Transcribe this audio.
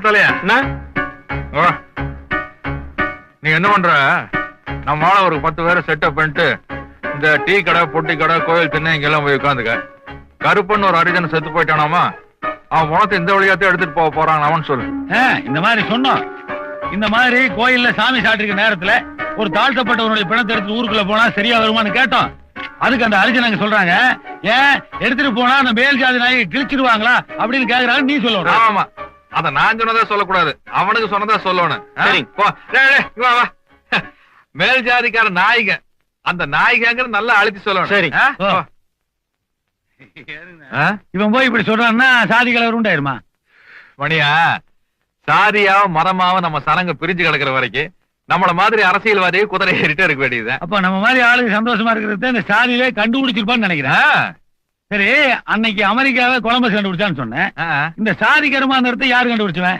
தலையா என்ன நீ என்ன பண்ற? நம்ம ஒரு 10 பேரை செட்டப் பண்ணிட்டு இந்த டீ கடை, பொட்டி கடை, கோயில் திண்ணை இங்கெல்லாம் போய் உட்காந்துக்க. கருப்பன்னு ஒரு அரிஜன செத்து போயிட்டானாமா, அவன் பணத்தை இந்த வழியாத்தையும் எடுத்துட்டு போக போறான் அவன் சொல்லு. இந்த மாதிரி சொன்னோம். இந்த மாதிரி கோயில்ல சாமி சாட்டிருக்க நேரத்துல ஒரு தாழ்த்தப்பட்டவனுடைய பிணத்தை எடுத்து ஊருக்குள்ள போனா சரியா வருமானு கேட்டோம். அதுக்கு அந்த அரிஜனாங்க சொல்றாங்க, ஏன் எடுத்துட்டு போனா அந்த மேல் ஜாதி நாயை கிழிச்சிருவாங்களா அப்படின்னு கேக்குறாங்க. நீ சொல்ல. ஆமா, அத நான் சொன்னதா சொல்லக்கூடாது, அவனுக்கு சொன்னதா சொல்லணும். மேல் ஜாதிக்கார நாய்க, அந்த நாய்காங்கிற நல்லா அழுத்தி சொல்லணும். சரி. இவன் போய் இப்படி சொல்றான்னா சாதி கலவரம் உண்டாயிருமா? மணியா, சாதியாவும் மரமாவும் நம்ம சனங்க பிரிஞ்சு கிடக்குற வரைக்கும் நம்மள மாதிரி அரசியல்வாதியை குதிரை ஏறிட்டே இருக்க வேண்டியது. அப்ப நம்ம மாதிரி ஆளுங்க சந்தோஷமா இருக்கிறது இந்த சாதியிலே கண்டுபிடிச்சிருப்பான்னு நினைக்கிறேன். சரி, அன்னைக்கு அமெரிக்காவை கொலம்பஸ் கண்டுபிடிச்சான்னு சொன்னேன். இந்த சாதி கருமாந்திரத்தை யாரு கண்டுபிடிச்சுவேன்?